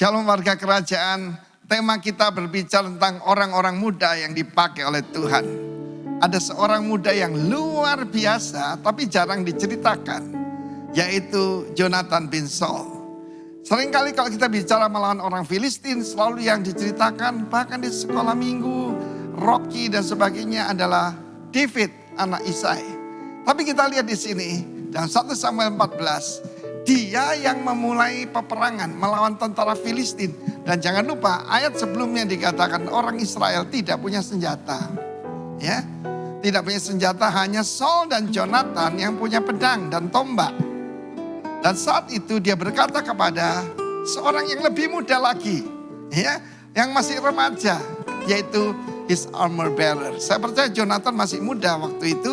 Shalom warga kerajaan, tema kita berbicara tentang orang-orang muda yang dipakai oleh Tuhan. Ada seorang muda yang luar biasa tapi jarang diceritakan, yaitu Jonathan bin Saul. Seringkali kalau kita bicara melawan orang Filistin, selalu yang diceritakan bahkan di sekolah minggu, Rocky dan sebagainya adalah David anak Isai. Tapi kita lihat di sini dalam 1 Samuel 14, dia yang memulai peperangan melawan tentara Filistin. Dan jangan lupa ayat sebelumnya dikatakan orang Israel tidak punya senjata. Ya, tidak punya senjata, hanya Saul dan Jonathan yang punya pedang dan tombak. Dan saat itu dia berkata kepada seorang yang lebih muda lagi, ya, yang masih remaja, yaitu his armor bearer. Saya percaya Jonathan masih muda waktu itu,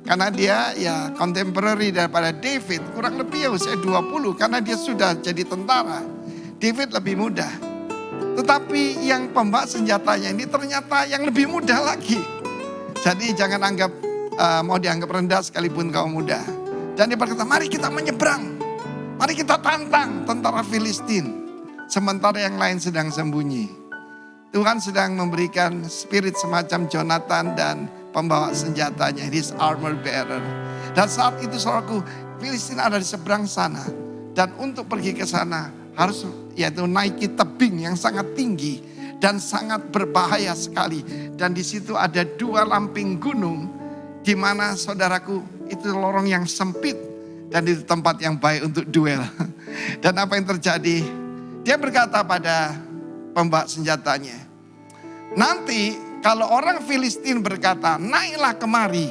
karena dia ya contemporary daripada David, kurang lebih ya usia 20 karena dia sudah jadi tentara. David lebih muda. Tetapi yang pembawa senjatanya ini ternyata yang lebih muda lagi. Jadi jangan anggap mau dianggap rendah sekalipun kau muda. Dan dia berkata, mari kita menyeberang. Mari kita tantang tentara Filistin. Sementara yang lain sedang sembunyi. Tuhan sedang memberikan spirit semacam Jonathan dan pembawa senjatanya, his armor bearer. Dan saat itu saudaraku, Filistin ada di seberang sana. Dan untuk pergi ke sana harus yaitu naiki tebing yang sangat tinggi dan sangat berbahaya sekali. Dan di situ ada 2 lamping gunung di mana saudaraku itu lorong yang sempit dan itu tempat yang baik untuk duel. Dan apa yang terjadi? Dia berkata pada pembawa senjatanya, nanti kalau orang Filistin berkata, naiklah kemari.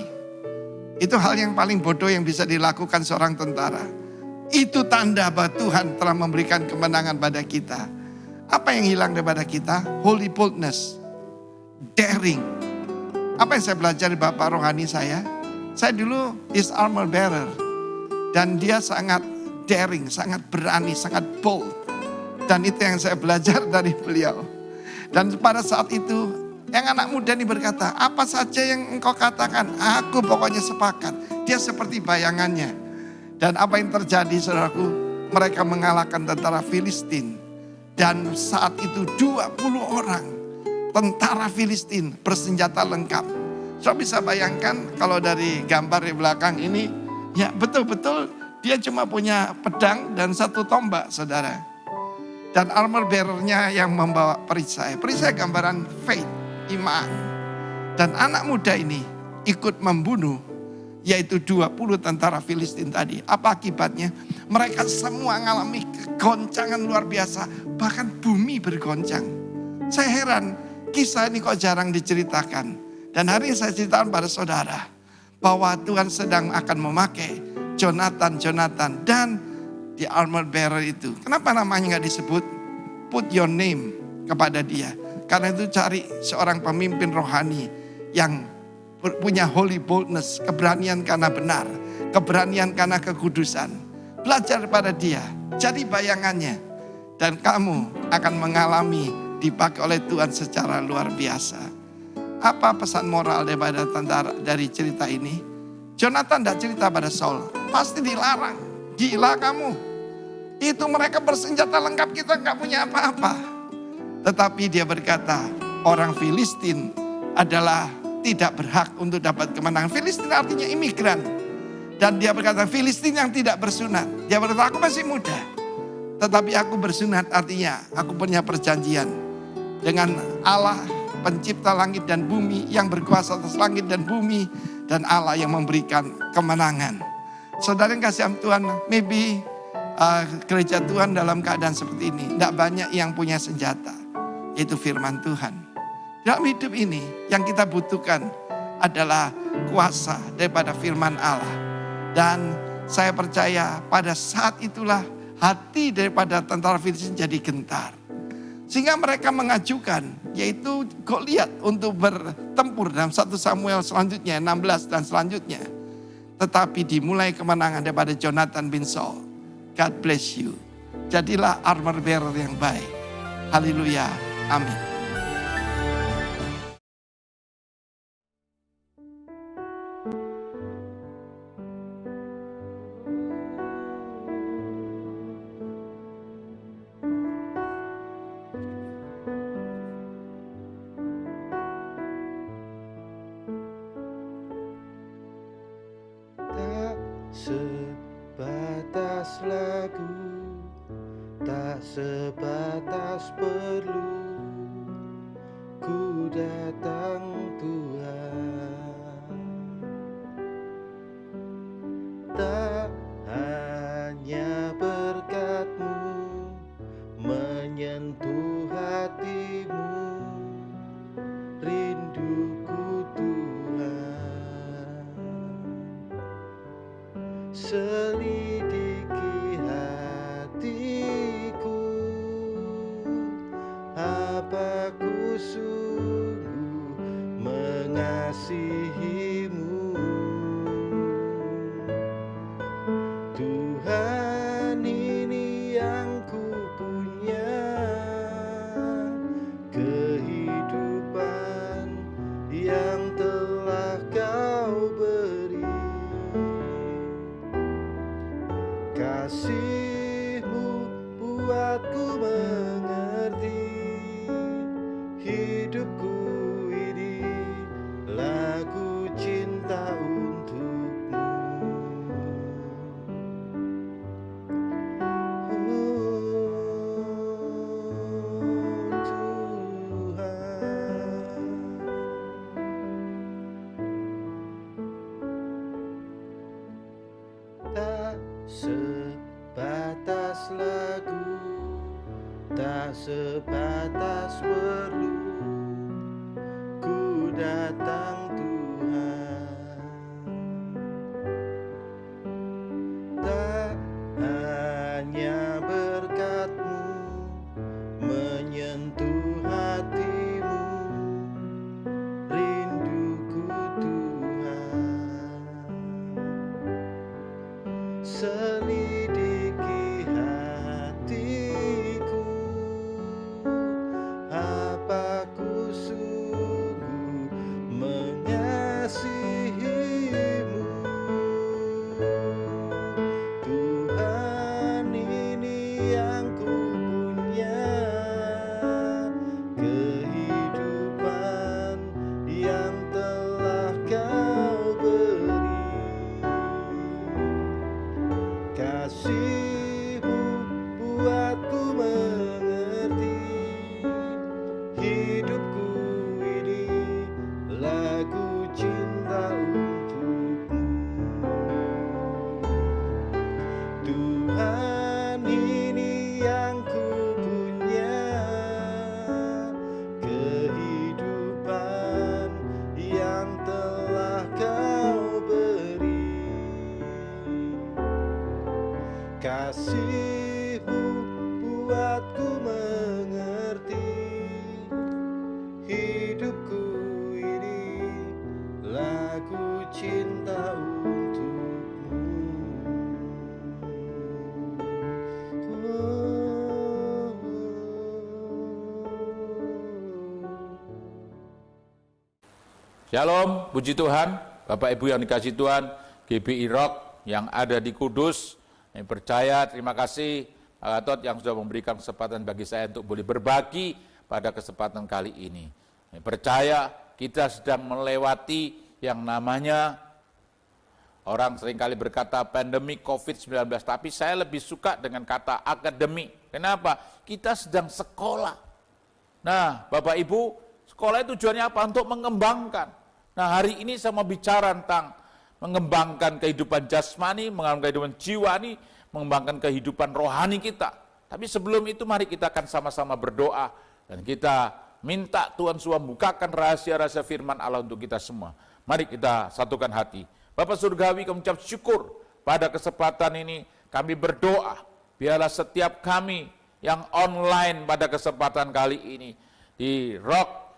Itu hal yang paling bodoh yang bisa dilakukan seorang tentara. Itu tanda bahwa Tuhan telah memberikan kemenangan pada kita. Apa yang hilang daripada kita? Holy boldness. Daring. Apa yang saya belajar dari Bapak rohani saya? Saya dulu his armor bearer. Dan dia sangat daring, sangat berani, sangat bold. Dan itu yang saya belajar dari beliau. Dan pada saat itu, yang anak muda ini berkata, apa saja yang engkau katakan, aku pokoknya sepakat. Dia seperti bayangannya. Dan apa yang terjadi saudaraku, mereka mengalahkan tentara Filistin. Dan saat itu 20 orang tentara Filistin bersenjata lengkap. Saudara bisa bayangkan kalau dari gambar di belakang ini, ya betul-betul dia cuma punya pedang dan 1 tombak saudara. Dan armor bearer-nya yang membawa perisai. Perisai gambaran faith, iman. Dan anak muda ini ikut membunuh yaitu 20 tentara Filistin tadi. Apa akibatnya? Mereka semua mengalami kegoncangan luar biasa. Bahkan bumi bergoncang. Saya heran kisah ini kok jarang diceritakan. Dan hari ini saya ceritakan pada saudara bahwa Tuhan sedang akan memakai Jonathan dan di armor bearer itu. Kenapa namanya gak disebut? Put your name kepada dia. Karena itu cari seorang pemimpin rohani yang punya holy boldness, keberanian karena benar, keberanian karena kekudusan. Belajar pada dia, jadi bayangannya. Dan kamu akan mengalami dipakai oleh Tuhan secara luar biasa. Apa pesan moral daripada tentara dari cerita ini? Jonathan tidak cerita pada Saul, pasti dilarang. Gila kamu, itu mereka bersenjata lengkap, kita gak punya apa-apa. Tetapi dia berkata, orang Filistin adalah tidak berhak untuk dapat kemenangan. Filistin artinya imigran. Dan dia berkata, Filistin yang tidak bersunat. Dia berkata, aku masih muda. Tetapi aku bersunat artinya, aku punya perjanjian dengan Allah pencipta langit dan bumi, yang berkuasa atas langit dan bumi, dan Allah yang memberikan kemenangan. Saudara yang kasih Tuhan, maybe gereja Tuhan dalam keadaan seperti ini, tidak banyak yang punya senjata. Itu firman Tuhan. Dalam hidup ini yang kita butuhkan adalah kuasa daripada firman Allah. Dan saya percaya pada saat itulah hati daripada tentara Filistin jadi gentar. Sehingga mereka mengajukan yaitu Goliat untuk bertempur dalam 1 Samuel selanjutnya 16 dan selanjutnya. Tetapi dimulai kemenangan daripada Jonathan bin Saul. God bless you. Jadilah armor bearer yang baik. Haleluya. Amin. sebatas lagu, tak sebatas perlu ku datang Tuhan. Tak hanya berkat-Mu menyentuh hatimu, rinduku Tuhan. Selidiki hatiku, apa ku sungguh mengasihimu. Tuhan, ini yang ku punya, kehidupan yang telah Kau beri. Kasih-Mu buatku mengerti, hidupku ini lagu cinta untuk-Mu. Tak sebatas lagu, tak sebatas perlu ku datang Tuhan. Tak hanya berkat-Mu menyentuh hatimu, rinduku Tuhan. Selidiki hatiku, apa ku sungguh mengasihimu. Tuhan, ini yang ku punya, kehidupan yang telah Kau beri. Kasih-Mu buatku mengerti, hidupku ini lagu cinta untuk-Mu. Tuhan, ini yang ku punya, kehidupan yang telah Kau beri. Kasih-Mu buatku mengerti, hidupku ini lagu cinta untuk-Mu. Shalom, puji Tuhan, Bapak Ibu yang dikasihi Tuhan, GBI Rock yang ada di Kudus. Yang percaya, terima kasih Pak Gatot yang sudah memberikan kesempatan bagi saya untuk boleh berbagi pada kesempatan kali ini. Yang percaya, kita sedang melewati yang namanya, orang seringkali berkata pandemi COVID-19, tapi saya lebih suka dengan kata akademi. Kenapa? Kita sedang sekolah. Nah, Bapak Ibu, sekolah itu tujuannya apa? Untuk mengembangkan. Nah, hari ini saya mau bicara tentang mengembangkan kehidupan jasmani, mengembangkan kehidupan jiwani, mengembangkan kehidupan rohani kita. Tapi sebelum itu mari kita akan sama-sama berdoa dan kita minta Tuhan Yesus membukakan rahasia-rahasia firman Allah untuk kita semua. Mari kita satukan hati. Bapak Surgawi, kami ucap syukur pada kesempatan ini kami berdoa. Biarlah setiap kami yang online pada kesempatan kali ini di Rock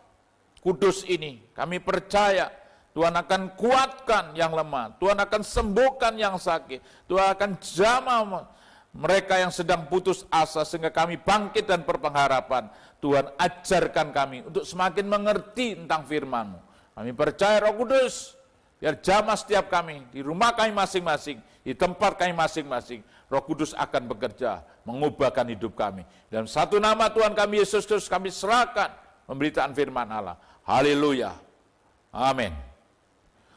Kudus ini, kami percaya Tuhan akan kuatkan yang lemah, Tuhan akan sembuhkan yang sakit, Tuhan akan jamah mereka yang sedang putus asa sehingga kami bangkit dan berpengharapan. Tuhan ajarkan kami untuk semakin mengerti tentang firman-Mu. Kami percaya Roh Kudus, biar jamah setiap kami, di rumah kami masing-masing, di tempat kami masing-masing, Roh Kudus akan bekerja, mengubahkan hidup kami. Dalam satu nama Tuhan kami Yesus Kristus kami serahkan pemberitaan firman Allah. Haleluya. Amin.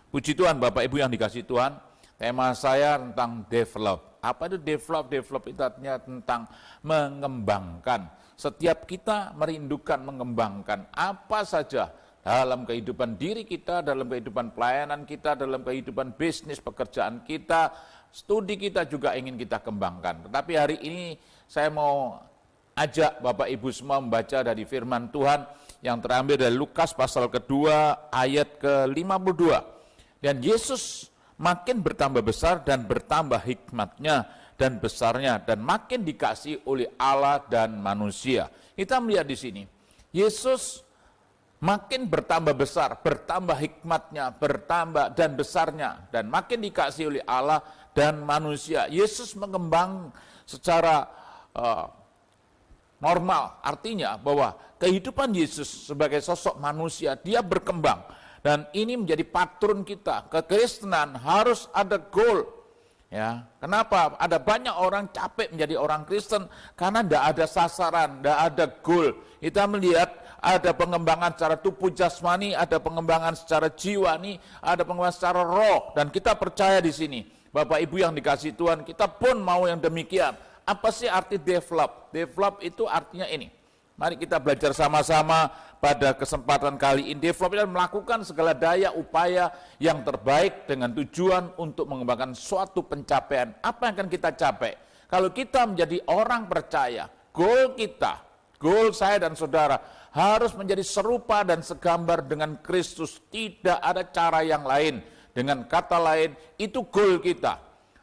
Puji Tuhan, Bapak Ibu yang dikasihi Tuhan. Tema saya tentang develop. Apa itu develop? Develop itu artinya tentang mengembangkan. Setiap kita merindukan mengembangkan apa saja dalam kehidupan diri kita, dalam kehidupan pelayanan kita, dalam kehidupan bisnis, pekerjaan kita, studi kita juga ingin kita kembangkan. Tetapi hari ini saya mau ajak Bapak Ibu semua membaca dari firman Tuhan yang terambil dari Lukas pasal kedua ayat ke-52. Dan Yesus makin bertambah besar dan bertambah hikmatnya dan besarnya dan makin dikasihi oleh Allah dan manusia. Kita melihat di sini, Yesus makin bertambah besar, bertambah hikmatnya, bertambah dan besarnya dan makin dikasihi oleh Allah dan manusia. Yesus mengembang secara normal, artinya bahwa kehidupan Yesus sebagai sosok manusia, dia berkembang. Dan ini menjadi patron kita. Kekristenan harus ada goal. Ya, kenapa? Ada banyak orang capek menjadi orang Kristen karena tidak ada sasaran, tidak ada goal. Kita melihat ada pengembangan secara tubuh jasmani, ada pengembangan secara jiwani, ada pengembangan secara roh. Dan kita percaya di sini, Bapak Ibu yang dikasihi Tuhan, kita pun mau yang demikian. Apa sih arti develop? Develop itu artinya ini. Mari kita belajar sama-sama pada kesempatan kali ini. Develop dan melakukan segala daya upaya yang terbaik dengan tujuan untuk mengembangkan suatu pencapaian. Apa yang akan kita capai? Kalau kita menjadi orang percaya, goal kita, goal saya dan saudara harus menjadi serupa dan segambar dengan Kristus. Tidak ada cara yang lain. Dengan kata lain, itu goal kita.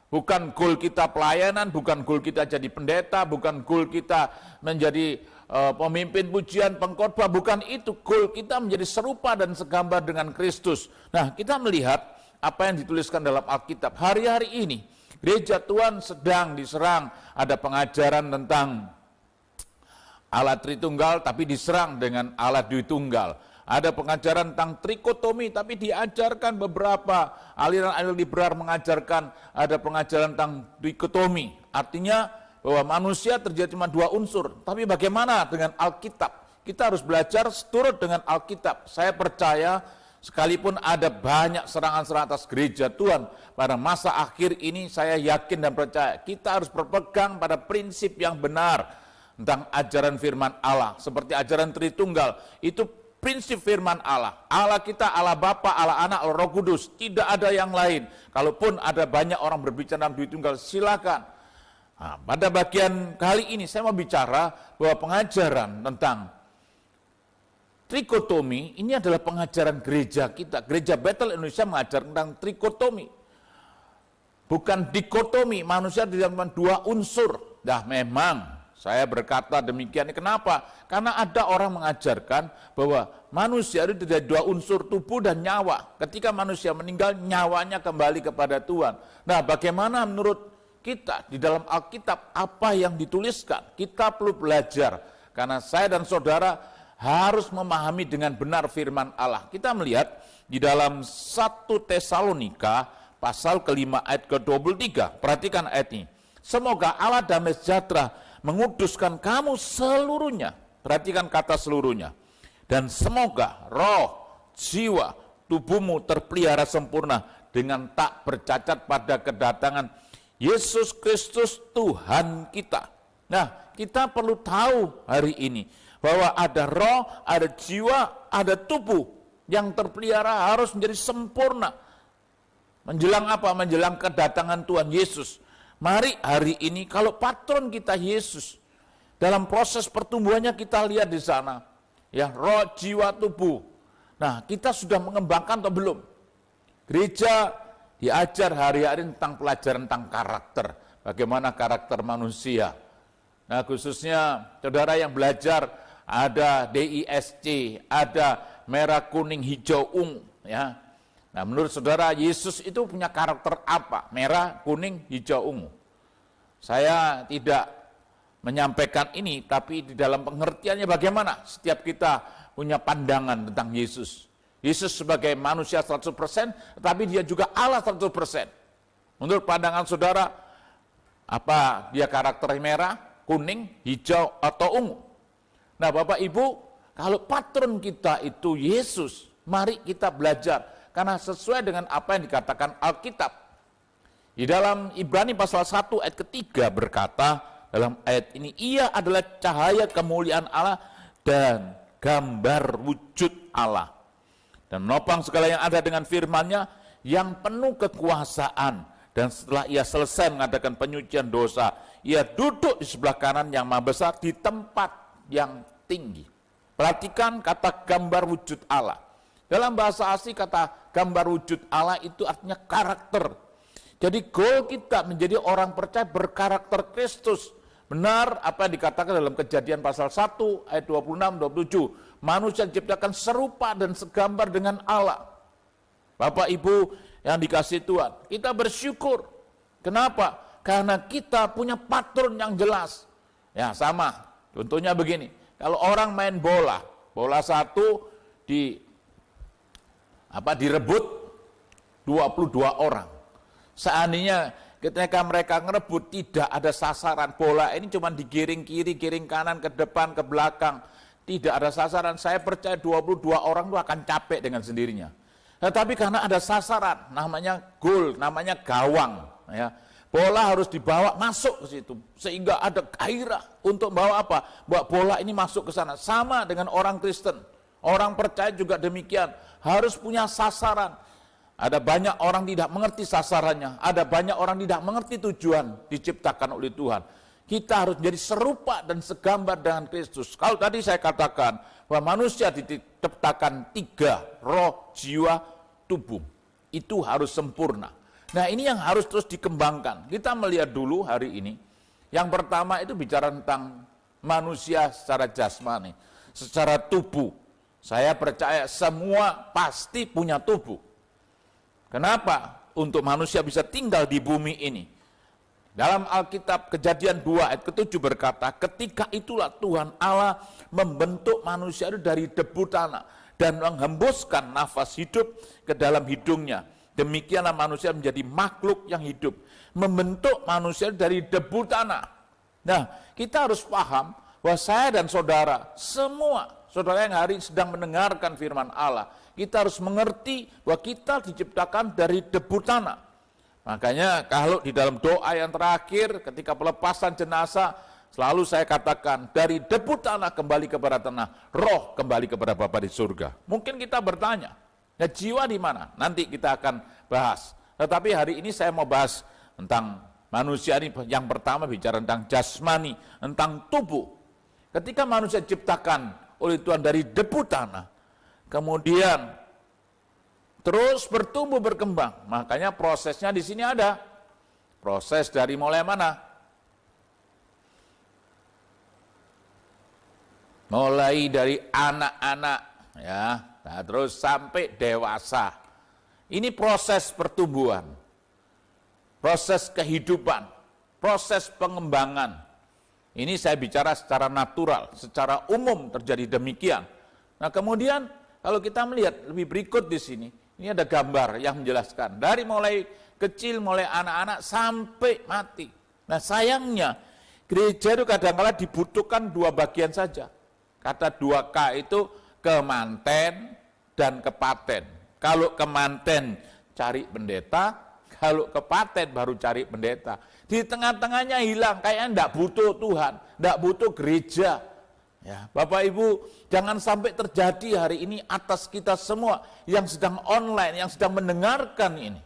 Bukan goal kita pelayanan, bukan goal kita jadi pendeta, bukan goal kita menjadi pemimpin pujian, pengkhotbah, bukan itu. Goal kita menjadi serupa dan segambar dengan Kristus. Nah, kita melihat apa yang dituliskan dalam Alkitab. Hari-hari ini, gereja Tuhan sedang diserang. Ada pengajaran tentang Allah Tritunggal, tapi diserang dengan Allah Dwitunggal. Ada pengajaran tentang trikotomi, tapi diajarkan beberapa aliran-aliran liberal mengajarkan ada pengajaran tentang dikotomi. Artinya bahwa manusia terjadi cuma dua unsur. Tapi bagaimana dengan Alkitab? Kita harus belajar seturut dengan Alkitab. Saya percaya sekalipun ada banyak serangan-serangan atas gereja Tuhan pada masa akhir ini, saya yakin dan percaya kita harus berpegang pada prinsip yang benar tentang ajaran firman Allah. Seperti ajaran Tritunggal, itu prinsip firman Allah. Allah kita, Allah Bapa, Allah Anak, Allah Roh Kudus. Tidak ada yang lain. Kalaupun ada banyak orang berbicara tentang Tritunggal, silakan. Nah, pada bagian kali ini saya mau bicara bahwa pengajaran tentang trikotomi ini adalah pengajaran gereja kita. Gereja Bethel Indonesia mengajar tentang trikotomi. Bukan dikotomi, manusia tidak cuma dua unsur. Dah memang saya berkata demikian. Kenapa? Karena ada orang mengajarkan bahwa manusia itu tidak dua unsur, tubuh dan nyawa. Ketika manusia meninggal, nyawanya kembali kepada Tuhan. Nah, bagaimana menurut kita di dalam Alkitab apa yang dituliskan? Kita perlu belajar. Karena saya dan saudara harus memahami dengan benar firman Allah. Kita melihat di dalam 1 Tesalonika pasal ke-5 ayat ke-23. Perhatikan ayat ini. Semoga Allah damai sejahtera menguduskan kamu seluruhnya. Perhatikan kata seluruhnya. Dan semoga roh, jiwa, tubuhmu terpelihara sempurna dengan tak bercacat pada kedatangan Yesus Kristus Tuhan kita. Nah, kita perlu tahu hari ini bahwa ada roh, ada jiwa, ada tubuh yang terpelihara harus menjadi sempurna. Menjelang apa? Menjelang kedatangan Tuhan Yesus. Mari hari ini kalau patron kita Yesus, dalam proses pertumbuhannya kita lihat di sana, ya roh, jiwa, tubuh. Nah, kita sudah mengembangkan atau belum? Gereja diajar hari-hari tentang pelajaran tentang karakter, bagaimana karakter manusia. Nah, khususnya saudara yang belajar ada DISC, ada merah, kuning, hijau, ungu, ya. Nah, menurut saudara Yesus itu punya karakter apa? Merah, kuning, hijau, ungu. Saya tidak menyampaikan ini, tapi di dalam pengertiannya bagaimana? Setiap kita punya pandangan tentang Yesus. Yesus sebagai manusia 100%, tetapi dia juga Allah 100%. Menurut pandangan saudara, apa dia karakter merah, kuning, hijau, atau ungu? Nah, Bapak Ibu, kalau patron kita itu Yesus, mari kita belajar. Karena sesuai dengan apa yang dikatakan Alkitab. Di dalam Ibrani pasal 1 ayat ketiga berkata, dalam ayat ini, ia adalah cahaya kemuliaan Allah dan gambar wujud Allah. Dan menopang segala yang ada dengan firman-Nya yang penuh kekuasaan. Dan setelah ia selesai mengadakan penyucian dosa, ia duduk di sebelah kanan yang maha besar di tempat yang tinggi. Perhatikan kata gambar wujud Allah. Dalam bahasa asli kata gambar wujud Allah itu artinya karakter. Jadi goal kita menjadi orang percaya berkarakter Kristus. Benar apa yang dikatakan dalam Kejadian pasal 1 ayat 26-27. Manusia diciptakan serupa dan segambar dengan Allah. Bapak Ibu yang dikasihi Tuhan, kita bersyukur. Kenapa? Karena kita punya patron yang jelas. Ya sama, contohnya begini. Kalau orang main bola, bola satu direbut 22 orang. Seandainya ketika mereka ngerebut tidak ada sasaran, bola ini cuma digiring kiri, giring kanan, ke depan, ke belakang. Tidak ada sasaran, saya percaya 22 orang itu akan capek dengan sendirinya. Tetapi karena ada sasaran, namanya gol, namanya gawang. Ya. Bola harus dibawa masuk ke situ, sehingga ada gairah untuk bawa apa? Bawa bola ini masuk ke sana. Sama dengan orang Kristen, orang percaya juga demikian, harus punya sasaran. Ada banyak orang tidak mengerti sasarannya, ada banyak orang tidak mengerti tujuan diciptakan oleh Tuhan. Kita harus menjadi serupa dan segambar dengan Kristus. Kalau tadi saya katakan bahwa manusia diciptakan 3, roh, jiwa, tubuh. Itu harus sempurna. Nah ini yang harus terus dikembangkan. Kita melihat dulu hari ini, yang pertama itu bicara tentang manusia secara jasmani, secara tubuh. Saya percaya semua pasti punya tubuh. Kenapa? Untuk manusia bisa tinggal di bumi ini. Dalam Alkitab Kejadian 2 ayat ke-7 berkata, ketika itulah Tuhan Allah membentuk manusia itu dari debu tanah dan menghembuskan nafas hidup ke dalam hidungnya. Demikianlah manusia menjadi makhluk yang hidup. Membentuk manusia dari debu tanah. Nah, kita harus paham bahwa saya dan saudara, semua saudara yang hari ini sedang mendengarkan firman Allah, kita harus mengerti bahwa kita diciptakan dari debu tanah. Makanya kalau di dalam doa yang terakhir ketika pelepasan jenazah, selalu saya katakan dari debu tanah kembali kepada tanah, roh kembali kepada Bapa di surga. Mungkin kita bertanya, ya jiwa di mana? Nanti kita akan bahas. Tetapi hari ini saya mau bahas tentang manusia ini. Yang pertama bicara tentang jasmani, tentang tubuh. Ketika manusia diciptakan oleh Tuhan dari debu tanah, kemudian terus bertumbuh berkembang. Makanya prosesnya di sini ada. Proses dari mulai mana? Mulai dari anak-anak ya, nah, terus sampai dewasa. Ini proses pertumbuhan. Proses kehidupan, proses pengembangan. Ini saya bicara secara natural, secara umum terjadi demikian. Nah, kemudian kalau kita melihat lebih berikut di sini, ini ada gambar yang menjelaskan. Dari mulai kecil, mulai anak-anak, sampai mati. Nah sayangnya, gereja itu kadang-kadang dibutuhkan 2 bagian saja. Kata 2K itu kemanten dan kepaten. Kalau kemanten cari pendeta, kalau kepaten baru cari pendeta. Di tengah-tengahnya hilang, kayaknya enggak butuh Tuhan, enggak butuh gereja. Ya, Bapak Ibu, jangan sampai terjadi hari ini atas kita semua yang sedang online, yang sedang mendengarkan ini.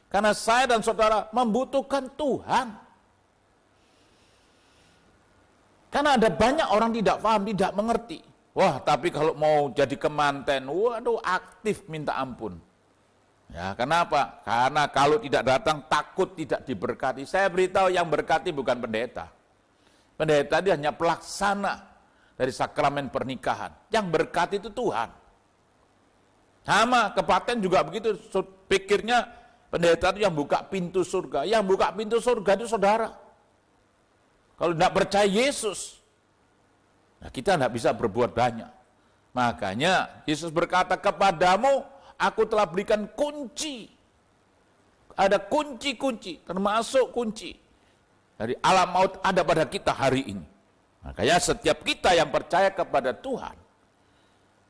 Karena saya dan saudara membutuhkan Tuhan. Karena ada banyak orang tidak paham, tidak mengerti. Wah, tapi kalau mau jadi kemanten, waduh aktif minta ampun. Ya, kenapa? Karena kalau tidak datang takut tidak diberkati. Saya beritahu yang berkati bukan pendeta. Pendeta dia hanya pelaksana dari sakramen pernikahan. Yang berkat itu Tuhan. Sama, kepaten juga begitu. Pikirnya pendeta itu yang buka pintu surga. Yang buka pintu surga itu saudara. Kalau tidak percaya Yesus, nah kita tidak bisa berbuat banyak. Makanya Yesus berkata, kepadamu aku telah berikan kunci. Ada kunci-kunci, termasuk kunci dari alam maut ada pada kita hari ini. Makanya setiap kita yang percaya kepada Tuhan,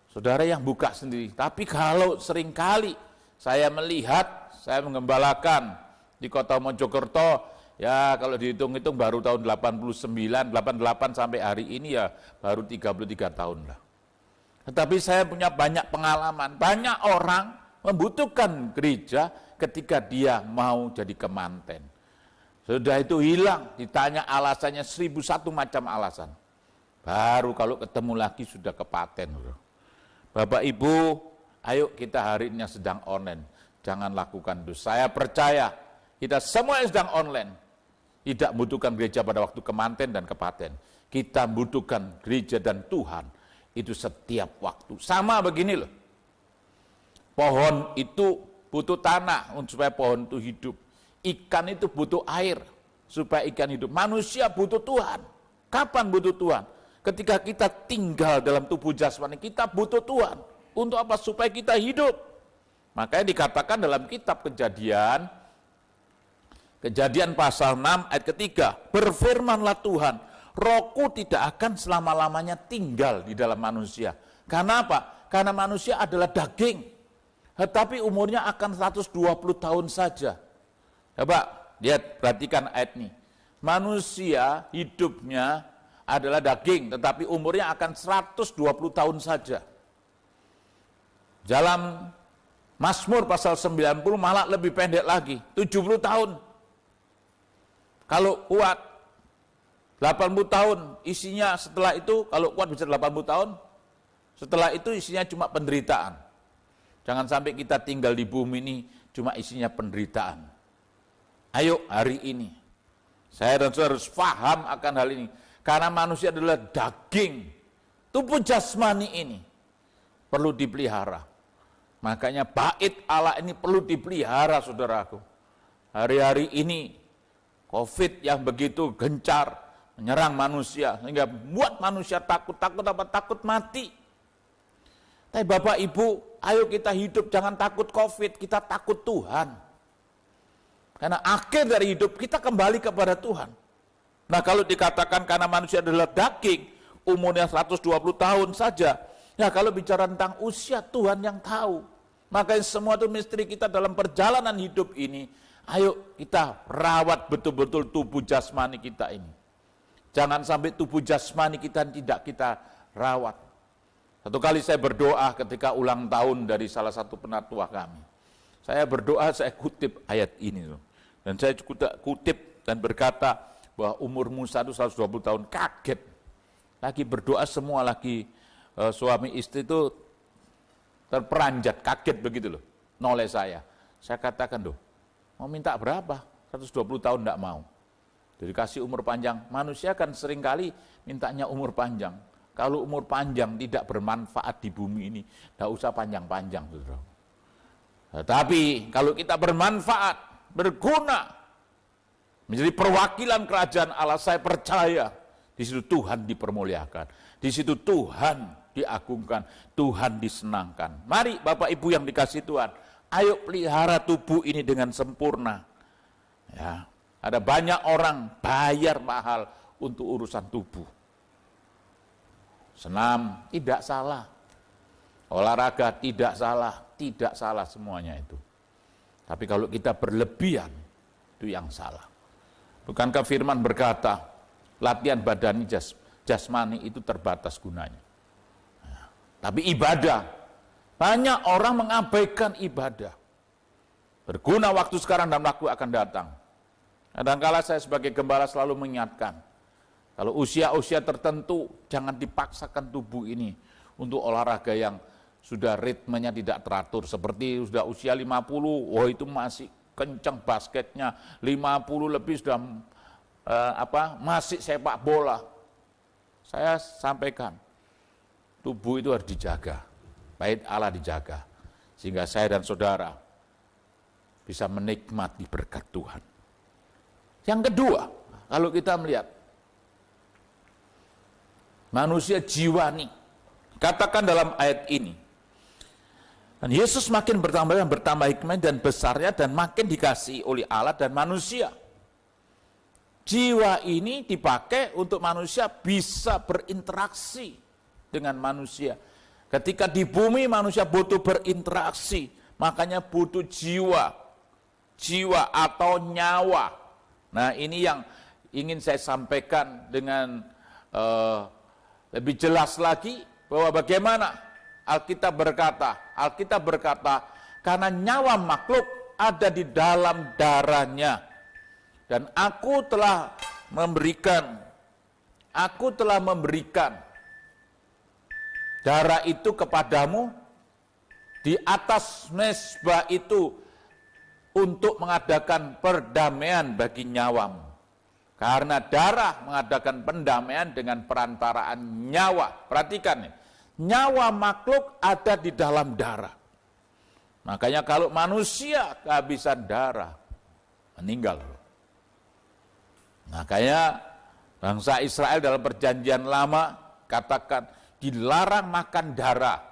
saudara yang buka sendiri. Tapi kalau seringkali saya melihat, saya menggembalakan Di kota Mojokerto, ya kalau dihitung-hitung baru tahun 89, 88 sampai hari ini ya baru 33 tahun lah. Tetapi saya punya banyak pengalaman, banyak orang membutuhkan gereja ketika dia mau jadi kemanten. Sudah itu hilang, ditanya alasannya 1001 macam alasan. Baru kalau ketemu lagi sudah kepaten. Bapak Ibu, ayo kita hari ini yang sedang online, jangan lakukan itu. Saya percaya kita semua yang sedang online tidak membutuhkan gereja pada waktu kemanten dan kepaten. Kita membutuhkan gereja dan Tuhan itu setiap waktu. Sama begini loh. Pohon itu butuh tanah supaya pohon itu hidup. Ikan itu butuh air supaya ikan hidup. Manusia butuh Tuhan. Kapan butuh Tuhan? Ketika kita tinggal dalam tubuh jasmani, kita butuh Tuhan. Untuk apa? Supaya kita hidup. Makanya dikatakan dalam kitab Kejadian pasal 6 ayat ketiga, berfirmanlah Tuhan, rohku tidak akan selama-lamanya tinggal di dalam manusia. Karena apa? Karena manusia adalah daging. Tetapi umurnya akan 120 tahun saja. Coba lihat, perhatikan ayat ini. Manusia hidupnya adalah daging, tetapi umurnya akan 120 tahun saja. Dalam Mazmur pasal 90 malah lebih pendek lagi, 70 tahun. Kalau kuat 80 tahun, isinya setelah itu, kalau kuat bisa 80 tahun, setelah itu isinya cuma penderitaan. Jangan sampai kita tinggal di bumi ini cuma isinya penderitaan. Ayo hari ini, saya dan saudara harus paham akan hal ini. Karena manusia adalah daging, tubuh jasmani ini perlu dipelihara. Makanya bait Allah ini perlu dipelihara, saudaraku. Hari-hari ini COVID yang begitu gencar menyerang manusia, sehingga buat manusia takut apa? Takut mati. Tapi Bapak Ibu, ayo kita hidup jangan takut COVID, kita takut Tuhan. Karena akhir dari hidup kita kembali kepada Tuhan. Nah kalau dikatakan karena manusia adalah daging, umurnya 120 tahun saja, ya kalau bicara tentang usia Tuhan yang tahu. Makanya semua itu misteri kita dalam perjalanan hidup ini, ayo kita rawat betul-betul tubuh jasmani kita ini. Jangan sampai tubuh jasmani kita tidak kita rawat. Satu kali saya berdoa ketika ulang tahun dari salah satu penatua kami. Saya berdoa, saya kutip ayat ini. Dan saya kutip dan berkata bahwa umur Musa itu 120 tahun, kaget. Lagi berdoa semua lagi suami istri itu terperanjat, kaget begitu loh, noleh saya. Saya katakan, loh, mau minta berapa? 120 tahun enggak mau. Jadi kasih umur panjang. Manusia kan seringkali mintanya umur panjang. Kalau umur panjang tidak bermanfaat di bumi ini, enggak usah panjang-panjang, saudara. Tapi kalau kita bermanfaat, berguna, menjadi perwakilan kerajaan Allah, saya percaya di situ Tuhan dipermuliakan, di situ Tuhan diagungkan, Tuhan disenangkan. Mari Bapak Ibu yang dikasih Tuhan, ayo pelihara tubuh ini dengan sempurna. Ya, ada banyak orang bayar mahal untuk urusan tubuh. Senam tidak salah, olahraga tidak salah semuanya itu. Tapi kalau kita berlebihan, itu yang salah. Bukankah firman berkata, latihan badani jasmani itu terbatas gunanya. Tapi ibadah, banyak orang mengabaikan ibadah. Berguna waktu sekarang dan waktu akan datang. Kadang-kala saya sebagai gembala selalu mengingatkan, kalau usia-usia tertentu, jangan dipaksakan tubuh ini untuk olahraga yang sudah ritmenya tidak teratur. Seperti sudah usia 50, wah itu masih kencang basketnya, 50 lebih sudah masih sepak bola. Saya sampaikan, tubuh itu harus dijaga, bait Allah dijaga, sehingga saya dan saudara bisa menikmati berkat Tuhan. Yang kedua, kalau kita melihat manusia jiwani, katakan dalam ayat ini, dan Yesus makin bertambah hikmah dan besarnya dan makin dikasihi oleh Allah dan manusia. Jiwa ini dipakai untuk manusia bisa berinteraksi dengan manusia. Ketika di bumi manusia butuh berinteraksi, makanya butuh jiwa jiwa atau nyawa. Nah, ini yang ingin saya sampaikan dengan lebih jelas lagi, bahwa bagaimana Alkitab berkata, karena nyawa makhluk ada di dalam darahnya, dan aku telah memberikan darah itu kepadamu di atas mezbah itu untuk mengadakan perdamaian bagi nyawamu. Karena darah mengadakan pendamaian dengan perantaraan nyawa. Perhatikan nih, nyawa makhluk ada di dalam darah. Makanya kalau manusia kehabisan darah, meninggal. Makanya bangsa Israel dalam perjanjian lama katakan dilarang makan darah.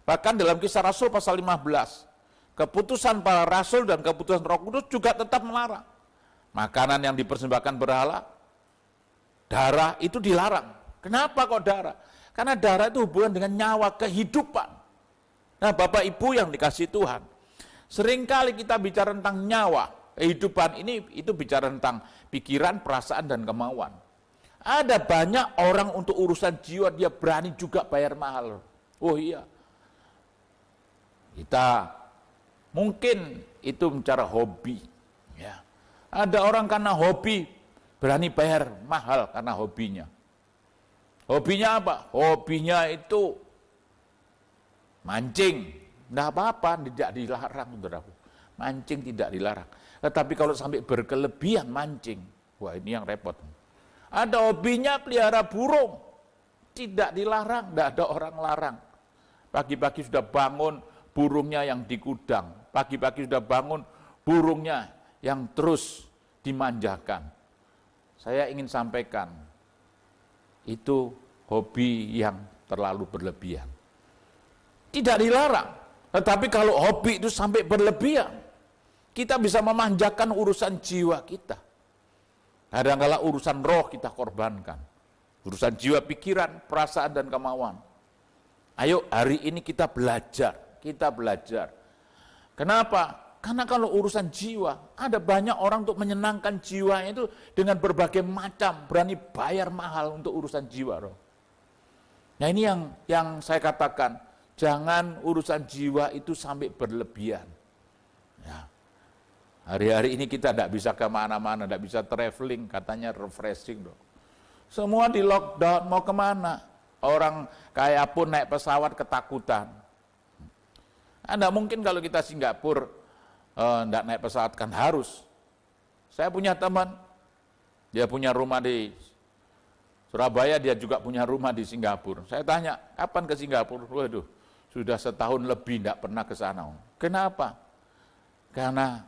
Bahkan dalam Kisah Rasul pasal 15, keputusan para rasul dan keputusan Roh Kudus juga tetap melarang. Makanan yang dipersembahkan berhala, darah itu dilarang. Kenapa kok darah? Karena darah itu hubungan dengan nyawa, kehidupan. Nah, Bapak Ibu yang dikasih Tuhan, seringkali kita bicara tentang nyawa, kehidupan ini itu bicara tentang pikiran, perasaan, dan kemauan. Ada banyak orang untuk urusan jiwa, dia berani juga bayar mahal. Oh iya, kita mungkin itu bicara hobi. Ya. Ada orang karena hobi berani bayar mahal karena hobinya. Hobinya apa? Hobinya itu mancing. Tidak apa-apa, tidak dilarang, saudaraku. Mancing tidak dilarang. Tetapi kalau sampai berkelebihan mancing, wah ini yang repot. Ada hobinya pelihara burung, tidak dilarang, tidak ada orang larang. Pagi-pagi sudah bangun, burungnya yang dikudang. Pagi-pagi sudah bangun, burungnya yang terus dimanjakan. Saya ingin sampaikan, itu hobi yang terlalu berlebihan. Tidak dilarang, tetapi kalau hobi itu sampai berlebihan, kita bisa memanjakan urusan jiwa kita. Kadang-kala urusan roh kita korbankan. Urusan jiwa, pikiran, perasaan, dan kemauan. Ayo hari ini kita belajar. Kenapa? Karena kalau urusan jiwa, ada banyak orang untuk menyenangkan jiwanya itu dengan berbagai macam, berani bayar mahal untuk urusan jiwa. Roh. Nah ini yang saya katakan, jangan urusan jiwa itu sampai berlebihan. Ya. Hari-hari ini kita tidak bisa kemana-mana, tidak bisa traveling, katanya refreshing. Dong. Semua di lockdown, mau kemana? Orang kaya pun naik pesawat ketakutan. Anda mungkin kalau kita Singapura, tidak naik pesawat kan harus. Saya punya teman, dia punya rumah di Surabaya, dia juga punya rumah di Singapura. Saya tanya, kapan ke Singapura? Waduh, sudah setahun lebih tidak pernah ke sana. Kenapa? Karena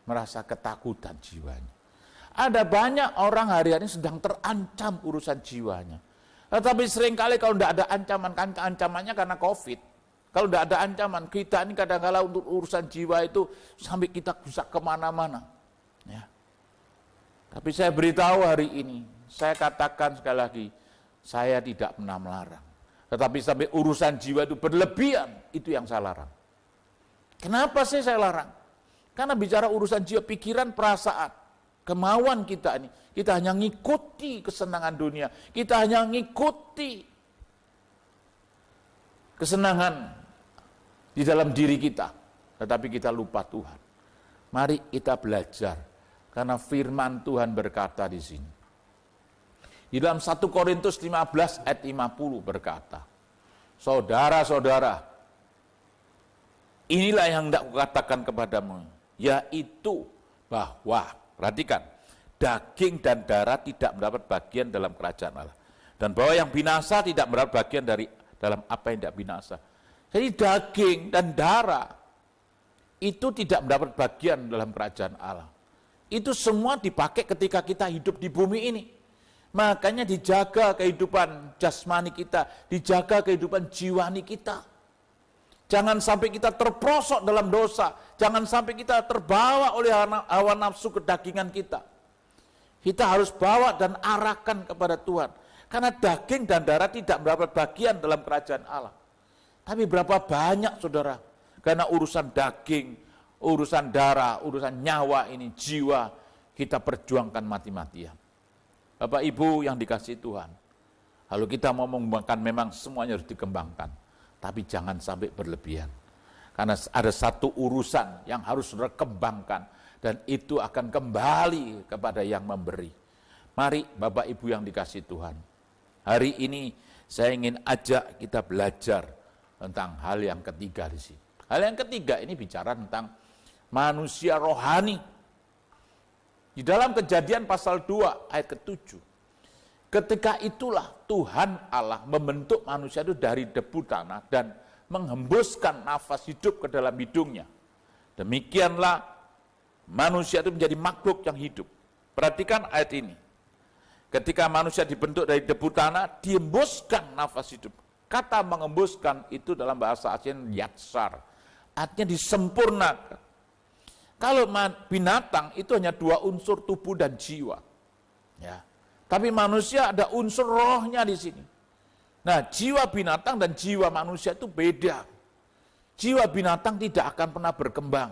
merasa ketakutan jiwanya. Ada banyak orang hari-hari sedang terancam urusan jiwanya. Tetapi seringkali kalau tidak ada ancaman, kan ancamannya karena COVID. Kalau tidak ada ancaman, kita ini kadang-kala untuk urusan jiwa itu sampai kita bisa kemana-mana. Ya. Tapi saya beritahu hari ini, saya katakan sekali lagi, saya tidak pernah melarang. Tetapi sampai urusan jiwa itu berlebihan, itu yang saya larang. Kenapa sih saya larang? Karena bicara urusan jiwa, pikiran, perasaan, kemauan kita ini, kita hanya ngikuti kesenangan dunia, kita hanya ngikuti kesenangan di dalam diri kita, tetapi kita lupa Tuhan. Mari kita belajar, karena firman Tuhan berkata di sini. Di dalam 1 Korintus 15 ayat 50 berkata, saudara-saudara, inilah yang hendak kukatakan kepadamu, yaitu bahwa, perhatikan, daging dan darah tidak mendapat bagian dalam kerajaan Allah. Dan bahwa yang binasa tidak mendapat bagian dalam apa yang tidak binasa. Jadi daging dan darah itu tidak mendapat bagian dalam kerajaan Allah. Itu semua dipakai ketika kita hidup di bumi ini. Makanya dijaga kehidupan jasmani kita, dijaga kehidupan jiwani kita. Jangan sampai kita terperosok dalam dosa, jangan sampai kita terbawa oleh hawa nafsu kedagingan kita. Kita harus bawa dan arahkan kepada Tuhan. Karena daging dan darah tidak mendapat bagian dalam kerajaan Allah. Tapi berapa banyak saudara, karena urusan daging, urusan darah, urusan nyawa ini, jiwa, kita perjuangkan mati-matian. Bapak Ibu yang dikasihi Tuhan, kalau kita mau mengembangkan memang semuanya harus dikembangkan, tapi jangan sampai berlebihan. Karena ada satu urusan yang harus dikembangkan, dan itu akan kembali kepada yang memberi. Mari Bapak Ibu yang dikasihi Tuhan, hari ini saya ingin ajak kita belajar tentang hal yang ketiga di sini. Hal yang ketiga ini bicara tentang manusia rohani. Di dalam Kejadian pasal 2 ayat ke-7. Ketika itulah Tuhan Allah membentuk manusia itu dari debu tanah dan menghembuskan nafas hidup ke dalam hidungnya. Demikianlah manusia itu menjadi makhluk yang hidup. Perhatikan ayat ini. Ketika manusia dibentuk dari debu tanah, dihembuskan nafas hidup. Kata menghembuskan itu dalam bahasa asing yatsar. Artinya disempurnakan. Kalau binatang itu hanya dua unsur, tubuh dan jiwa. Ya. Tapi manusia ada unsur rohnya di sini. Nah, jiwa binatang dan jiwa manusia itu beda. Jiwa binatang tidak akan pernah berkembang.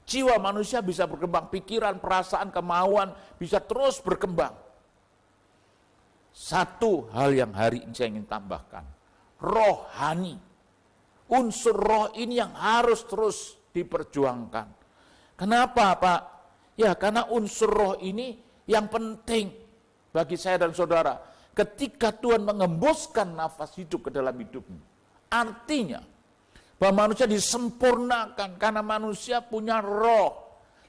Jiwa manusia bisa berkembang, pikiran, perasaan, kemauan bisa terus berkembang. Satu hal yang hari ini saya ingin tambahkan, rohani. Unsur roh ini yang harus terus diperjuangkan. Kenapa, Pak? Ya, karena unsur roh ini yang penting bagi saya dan saudara. Ketika Tuhan mengembuskan nafas hidup ke dalam hidupmu, artinya bahwa manusia disempurnakan karena manusia punya roh.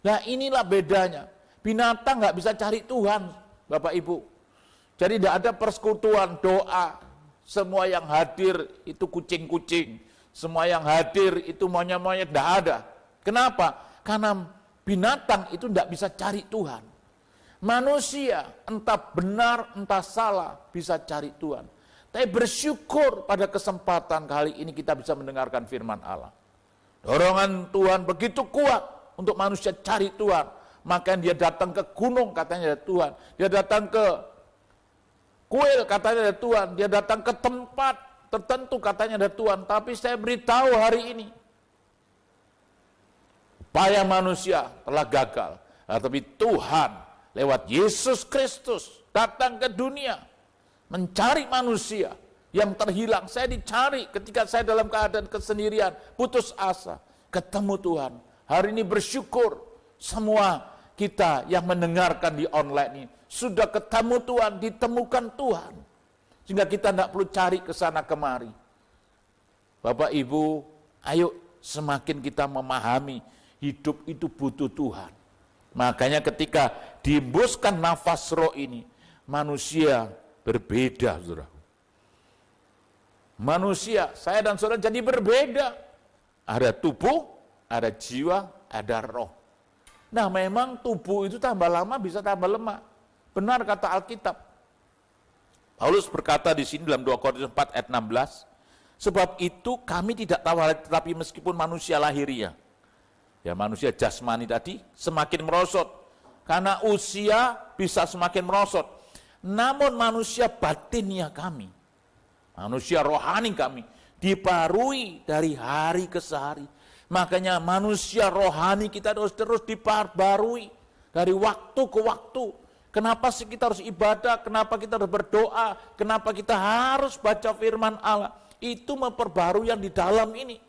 Nah, inilah bedanya. Binatang nggak bisa cari Tuhan, Bapak Ibu. Jadi tidak ada persekutuan doa. Semua yang hadir itu kucing-kucing. Semua yang hadir itu monyet-monyet, tidak ada. Kenapa? Karena binatang itu tidak bisa cari Tuhan. Manusia entah benar entah salah bisa cari Tuhan. Tapi bersyukur pada kesempatan kali ini kita bisa mendengarkan firman Allah. Dorongan Tuhan begitu kuat untuk manusia cari Tuhan. Makanya dia datang ke gunung katanya ada Tuhan. Dia datang ke kuil katanya ada Tuhan. Dia datang ke tempat tertentu katanya ada Tuhan. Tapi saya beritahu hari ini, upaya manusia telah gagal. Tapi Tuhan lewat Yesus Kristus datang ke dunia mencari manusia yang terhilang. Saya dicari ketika saya dalam keadaan kesendirian, putus asa, ketemu Tuhan. Hari ini bersyukur semua kita yang mendengarkan di online ini sudah ketemu Tuhan, ditemukan Tuhan. Sehingga kita tidak perlu cari ke sana kemari. Bapak Ibu, ayo semakin kita memahami hidup itu butuh Tuhan. Makanya ketika dihembuskan nafas roh ini, manusia berbeda, saudara. Manusia, saya dan saudara jadi berbeda. Ada tubuh, ada jiwa, ada roh. Nah, memang tubuh itu tambah lama bisa tambah lemah. Benar kata Alkitab. Paulus berkata di sini dalam 2 Korintus 4 ayat 16, sebab itu kami tidak tahu tetapi meskipun manusia lahiriah, ya manusia jasmani tadi semakin merosot. Karena usia bisa semakin merosot. Namun manusia batinnya kami, manusia rohani kami, diparui dari hari ke hari. Makanya manusia rohani kita terus diperbarui dari waktu ke waktu. Kenapa sih kita harus ibadah? Kenapa kita harus berdoa? Kenapa kita harus baca firman Allah? Itu memperbarui yang di dalam ini.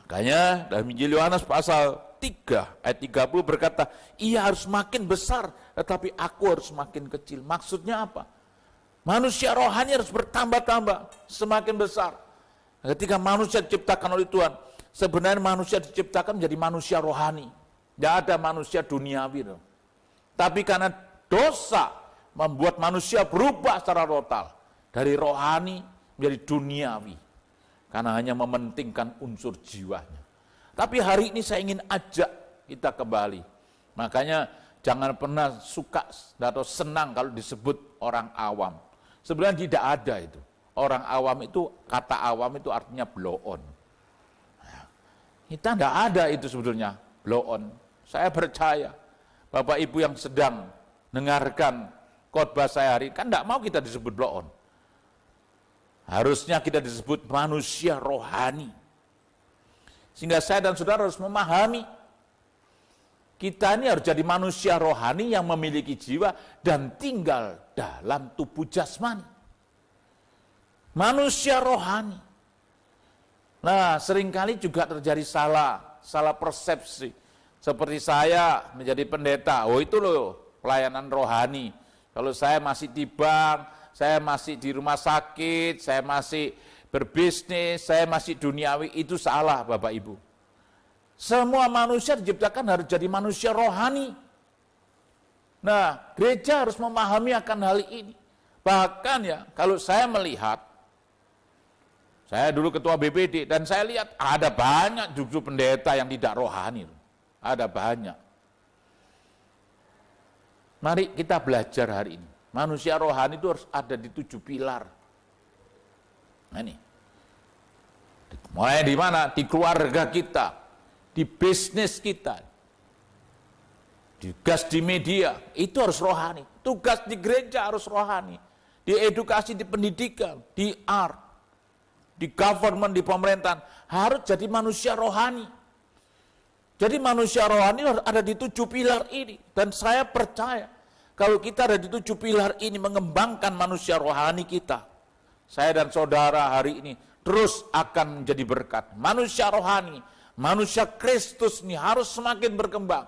Makanya dalam Injil Yohanes pasal 3 ayat 30 berkata, ia harus makin besar tetapi aku harus makin kecil. Maksudnya apa? Manusia rohani harus bertambah-tambah, semakin besar. Ketika manusia diciptakan oleh Tuhan, sebenarnya manusia diciptakan menjadi manusia rohani. Tidak ada manusia duniawi. Tapi karena dosa membuat manusia berubah secara total. Dari rohani menjadi duniawi. Karena hanya mementingkan unsur jiwanya. Tapi hari ini saya ingin ajak kita kembali. Makanya jangan pernah suka atau senang kalau disebut orang awam. Sebenarnya tidak ada itu. Orang awam itu, kata awam itu artinya blow on. Kita tidak ada itu sebetulnya, blow on. Saya percaya, Bapak Ibu yang sedang dengarkan khotbah saya hari ini, kan tidak mau kita disebut blow on. Harusnya kita disebut manusia rohani. Sehingga saya dan saudara harus memahami, kita ini harus jadi manusia rohani yang memiliki jiwa dan tinggal dalam tubuh jasmani. Manusia rohani. Nah, seringkali juga terjadi salah persepsi. Seperti saya menjadi pendeta, oh itu loh pelayanan rohani. Kalau saya masih di bank, saya masih di rumah sakit, saya masih berbisnis, saya masih duniawi, itu salah Bapak Ibu. Semua manusia diciptakan harus jadi manusia rohani. Nah, gereja harus memahami akan hal ini. Bahkan ya, kalau saya melihat, saya dulu ketua BPD, dan saya lihat ada banyak justru pendeta yang tidak rohani. Ada banyak. Mari kita belajar hari ini. Manusia rohani itu harus ada di 7 pilar. Nah ini. Mulai di mana? Di keluarga kita, di bisnis kita, tugas di media, itu harus rohani. Tugas di gereja harus rohani. Di edukasi, di pendidikan, di art, di government, di pemerintahan, harus jadi manusia rohani. Jadi manusia rohani harus ada di 7 pilar ini. Dan saya percaya, kalau kita ada di 7 pilar ini, mengembangkan manusia rohani kita, saya dan saudara hari ini terus akan menjadi berkat. Manusia rohani, manusia Kristus ini harus semakin berkembang,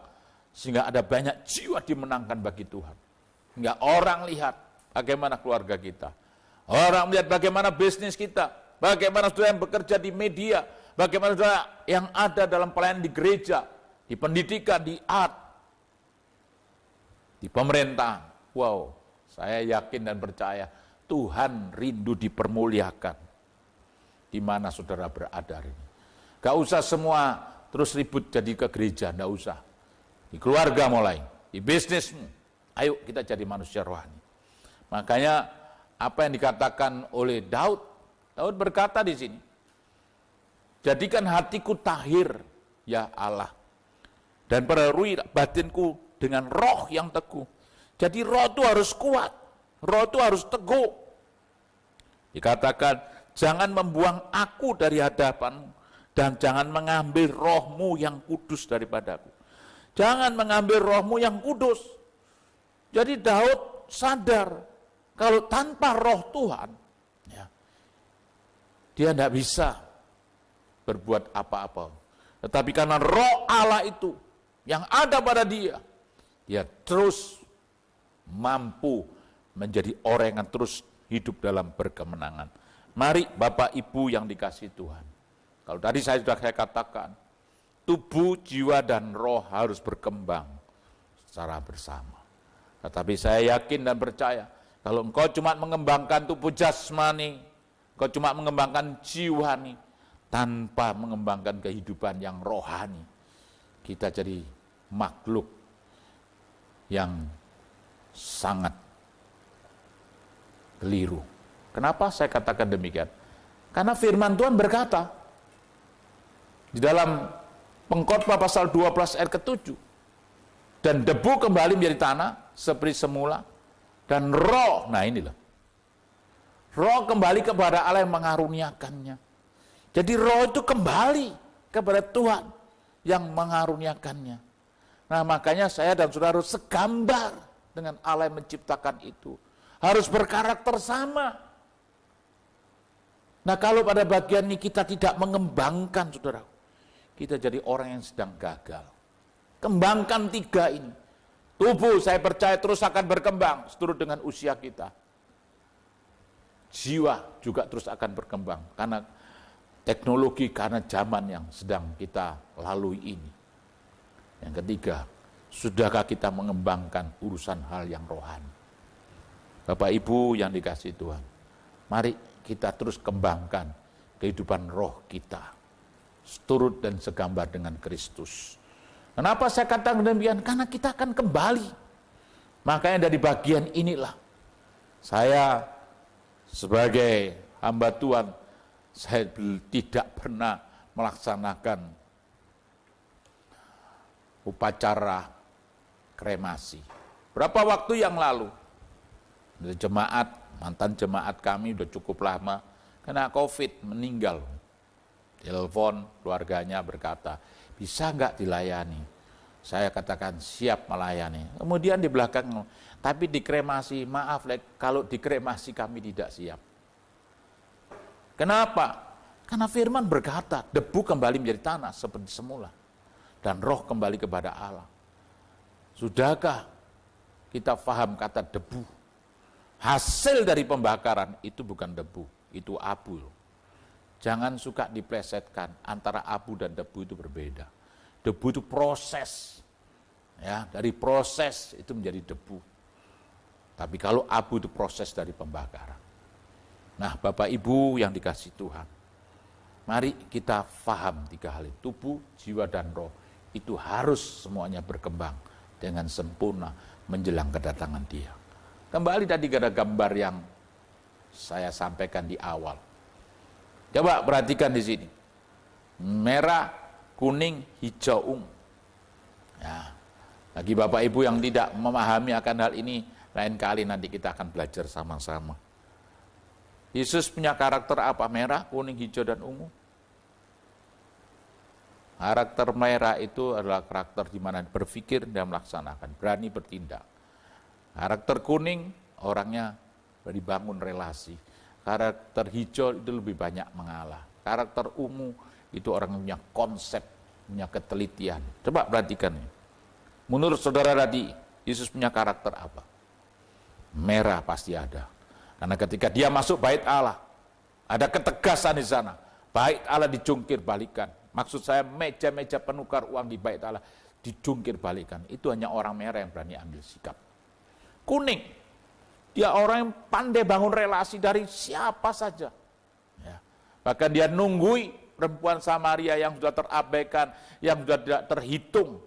sehingga ada banyak jiwa dimenangkan bagi Tuhan. Sehingga orang lihat bagaimana keluarga kita, orang melihat bagaimana bisnis kita, bagaimana saudara yang bekerja di media, bagaimana saudara yang ada dalam pelayanan di gereja, di pendidikan, di art, di pemerintahan. Wow, saya yakin dan percaya Tuhan rindu dipermuliakan di mana saudara berada hari ini. Gak usah semua terus ribut jadi ke gereja, gak usah. Di keluarga mulai, di bisnismu, ayo kita jadi manusia rohani. Makanya apa yang dikatakan oleh Daud berkata di sini, jadikan hatiku tahir, ya Allah, dan perbarui batinku dengan roh yang teguh. Jadi roh itu harus kuat, roh itu harus teguh. Dikatakan, jangan membuang aku dari hadapanmu, dan jangan mengambil rohmu yang kudus daripadaku. Jangan mengambil rohmu yang kudus. Jadi Daud sadar, kalau tanpa roh Tuhan, ya, dia tidak bisa berbuat apa-apa. Tetapi karena roh Allah itu yang ada pada dia, dia terus mampu menjadi orang yang terus hidup dalam berkemenangan. Mari Bapak Ibu yang dikasihi Tuhan. Kalau tadi saya katakan, tubuh, jiwa, dan roh harus berkembang secara bersama. Tetapi saya yakin dan percaya, kalau engkau cuma mengembangkan tubuh jasmani, engkau cuma mengembangkan jiwa nih, tanpa mengembangkan kehidupan yang rohani, kita jadi makhluk yang sangat keliru. Kenapa saya katakan demikian? Karena firman Tuhan berkata di dalam Pengkhotbah pasal 12 ayat ke-7, dan debu kembali menjadi tanah seperti semula, dan roh, nah inilah, roh kembali kepada Allah yang mengaruniakannya. Jadi roh itu kembali kepada Tuhan yang mengaruniakannya. Nah makanya saya dan saudara harus segambar dengan Allah yang menciptakan itu. Harus berkarakter sama. Nah kalau pada bagian ini kita tidak mengembangkan saudara, kita jadi orang yang sedang gagal. Kembangkan 3 ini. Tubuh saya percaya terus akan berkembang seturut dengan usia kita. Jiwa juga terus akan berkembang karena teknologi, karena zaman yang sedang kita lalui ini. Yang ketiga, sudahkah kita mengembangkan urusan hal yang rohani? Bapak Ibu yang dikasihi Tuhan, mari kita terus kembangkan kehidupan roh kita, seturut dan segambar dengan Kristus. Kenapa saya katakan demikian? Karena kita akan kembali. Makanya dari bagian inilah, saya sebagai hamba Tuhan, saya tidak pernah melaksanakan upacara kremasi. Berapa waktu yang lalu, jemaat, mantan jemaat kami udah cukup lama, kena COVID, meninggal. Telepon keluarganya berkata, bisa nggak dilayani? Saya katakan siap melayani. Kemudian di belakang, tapi dikremasi, maaf kalau dikremasi kami tidak siap. Kenapa? Karena firman berkata, debu kembali menjadi tanah seperti semula. Dan roh kembali kepada Allah. Sudahkah kita paham kata debu? Hasil dari pembakaran itu bukan debu, itu abu. Jangan suka diplesetkan, antara abu dan debu itu berbeda. Debu itu proses, ya, dari proses itu menjadi debu. Tapi kalau abu itu proses dari pembakaran. Nah, Bapak Ibu yang dikasihi Tuhan, mari kita paham 3 hal itu, tubuh, jiwa, dan roh. Itu harus semuanya berkembang dengan sempurna menjelang kedatangan Dia. Kembali tadi ada gambar yang saya sampaikan di awal. Coba perhatikan di sini. Merah, kuning, hijau, ungu. Ya, bagi Bapak Ibu yang tidak memahami akan hal ini, lain kali nanti kita akan belajar sama-sama. Yesus punya karakter apa? Merah, kuning, hijau, dan ungu. Karakter merah itu adalah karakter di mana berpikir dan melaksanakan, berani bertindak. Karakter kuning, orangnya dibangun relasi. Karakter hijau itu lebih banyak mengalah. Karakter ungu itu orang yang punya konsep, punya ketelitian. Coba perhatikan ini. Menurut saudara tadi, Yesus punya karakter apa? Merah pasti ada. Karena ketika dia masuk bait Allah, ada ketegasan di sana. Bait Allah dijungkir balikan. Maksud saya meja-meja penukar uang di bait Allah dijungkir balikan. Itu hanya orang merah yang berani ambil sikap. Kuning, dia orang yang pandai bangun relasi dari siapa saja. Ya. Bahkan dia nunggui perempuan Samaria yang sudah terabaikan, yang sudah tidak terhitung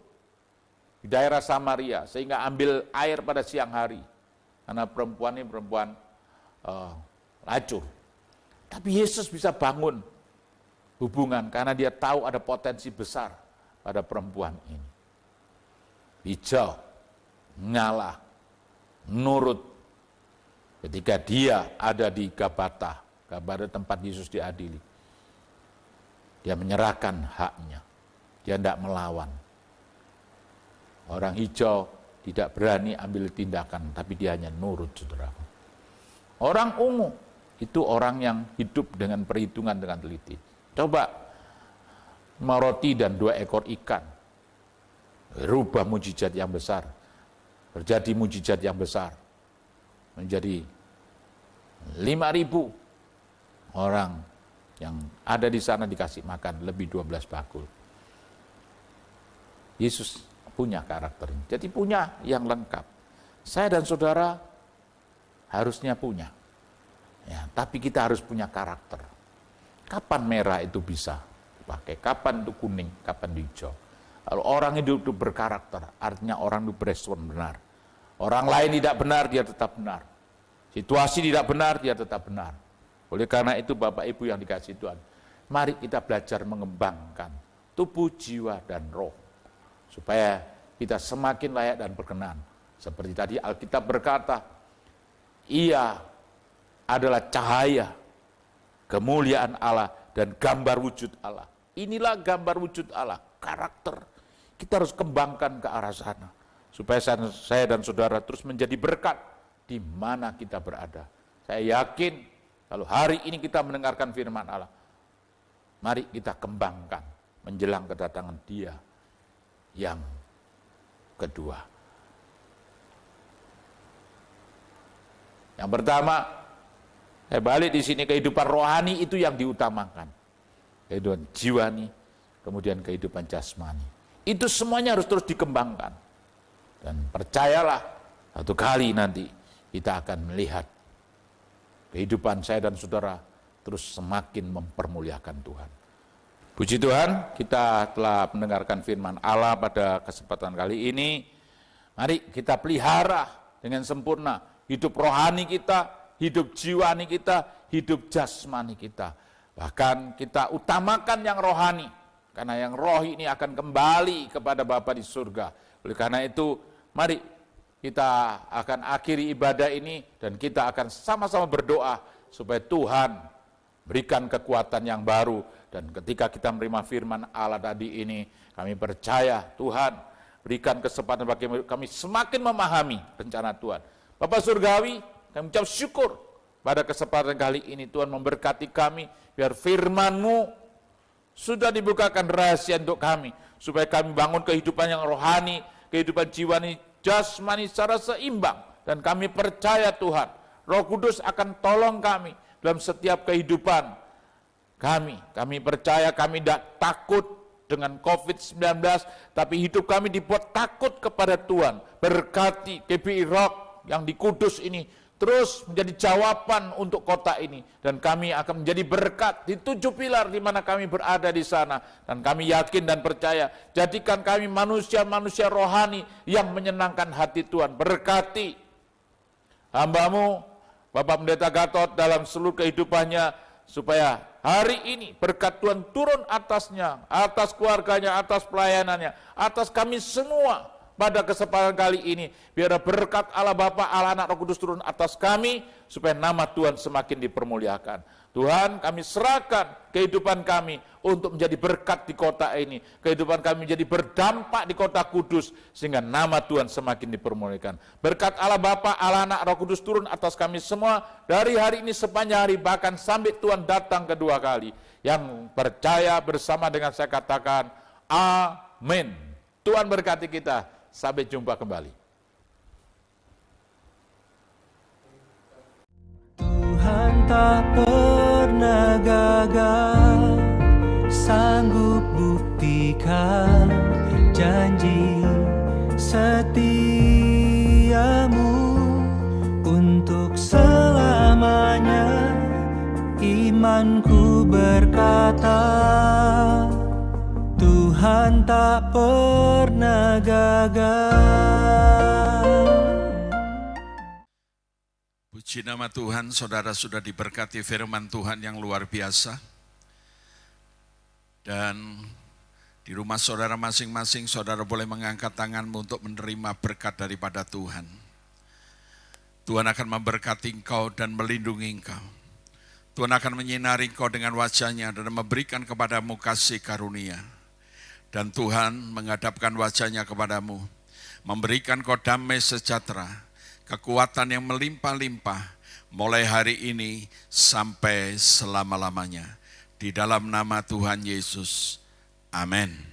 di daerah Samaria, sehingga ambil air pada siang hari. Karena perempuan ini perempuan lacur. Tapi Yesus bisa bangun hubungan karena dia tahu ada potensi besar pada perempuan ini. Hijau, ngalah, nurut. Ketika dia ada di Gabata tempat Yesus diadili, dia menyerahkan haknya. Dia tidak melawan. Orang hijau tidak berani ambil tindakan, tapi dia hanya nurut, saudara. Orang ungu itu orang yang hidup dengan perhitungan dengan teliti. Coba roti dan 2 ekor ikan, rubah mujizat yang besar, terjadi mujizat yang besar, menjadi 5.000 orang yang ada di sana dikasih makan lebih 12 bakul. Yesus punya karakter ini, jadi punya yang lengkap. Saya dan saudara harusnya punya, ya, tapi kita harus punya karakter. Kapan merah itu bisa dipakai, kapan itu kuning, kapan hijau. Kalau orang hidup itu berkarakter, artinya orang itu berespon benar. Orang lain tidak benar, dia tetap benar. Situasi tidak benar, dia tetap benar. Oleh karena itu Bapak Ibu yang dikasihi Tuhan, mari kita belajar mengembangkan tubuh, jiwa, dan roh. Supaya kita semakin layak dan berkenan. Seperti tadi Alkitab berkata, Ia adalah cahaya, kemuliaan Allah, dan gambar wujud Allah. Inilah gambar wujud Allah, karakter. Kita harus kembangkan ke arah sana. Supaya saya dan saudara terus menjadi berkat di mana kita berada. Saya yakin kalau hari ini kita mendengarkan firman Allah, mari kita kembangkan menjelang kedatangan Dia yang kedua. Yang pertama, saya balik di sini, kehidupan rohani itu yang diutamakan. Kehidupan jiwani, kemudian kehidupan jasmani. Itu semuanya harus terus dikembangkan. Dan percayalah, satu kali nanti kita akan melihat kehidupan saya dan saudara terus semakin mempermuliakan Tuhan. Puji Tuhan, kita telah mendengarkan firman Allah pada kesempatan kali ini. Mari kita pelihara dengan sempurna hidup rohani kita, hidup jiwani kita, hidup jasmani kita. Bahkan kita utamakan yang rohani, karena yang roh ini akan kembali kepada Bapa di surga. Oleh karena itu, mari kita akan akhiri ibadah ini dan kita akan sama-sama berdoa supaya Tuhan berikan kekuatan yang baru Dan ketika kita menerima firman Allah tadi ini, kami percaya Tuhan berikan kesempatan bagi kami semakin memahami rencana Tuhan. Bapak Surgawi, kami ucap syukur pada kesempatan kali ini Tuhan memberkati kami, biar firman-Mu sudah dibukakan rahasia untuk kami, supaya kami bangun kehidupan yang rohani, kehidupan jiwani, jasmani secara seimbang. Dan kami percaya Tuhan, Roh Kudus akan tolong kami dalam setiap kehidupan kami. Kami percaya kami tidak takut dengan COVID-19, tapi hidup kami dibuat takut kepada Tuhan. Berkati GBI Rock yang di Kudus ini, terus menjadi jawaban untuk kota ini. Dan kami akan menjadi berkat di 7 pilar di mana kami berada di sana. Dan kami yakin dan percaya, jadikan kami manusia-manusia rohani yang menyenangkan hati Tuhan. Berkati hamba-Mu, Bapak Pendeta Gatot dalam seluruh kehidupannya, supaya hari ini berkat Tuhan turun atasnya, atas keluarganya, atas pelayanannya, atas kami semua pada kesempatan kali ini. Biar berkat Allah Bapa, Allah Anak, Roh Kudus turun atas kami, supaya nama Tuhan semakin dipermuliakan. Tuhan, kami serahkan kehidupan kami untuk menjadi berkat di kota ini. Kehidupan kami menjadi berdampak di kota Kudus, sehingga nama Tuhan semakin dipermuliakan. Berkat Allah Bapa, Allah Anak, Roh Kudus turun atas kami semua, dari hari ini sepanjang hari, bahkan sampai Tuhan datang kedua kali. Yang percaya bersama dengan saya katakan, amin. Tuhan berkati kita, sampai jumpa kembali. Tuhan tak pernah gagal, sanggup buktikan janji setiamu untuk selamanya. Imanku berkata, Tuhan tak pernah gagal. Puji nama Tuhan, saudara sudah diberkati firman Tuhan yang luar biasa. Dan di rumah saudara masing-masing, saudara boleh mengangkat tanganmu untuk menerima berkat daripada Tuhan. Tuhan akan memberkati engkau dan melindungi engkau. Tuhan akan menyinari engkau dengan wajah-Nya dan memberikan kepadamu kasih karunia. Dan Tuhan menghadapkan wajah-Nya kepadamu, memberikan kau damai sejahtera, kekuatan yang melimpah-limpah, mulai hari ini sampai selama-lamanya. Di dalam nama Tuhan Yesus, amin.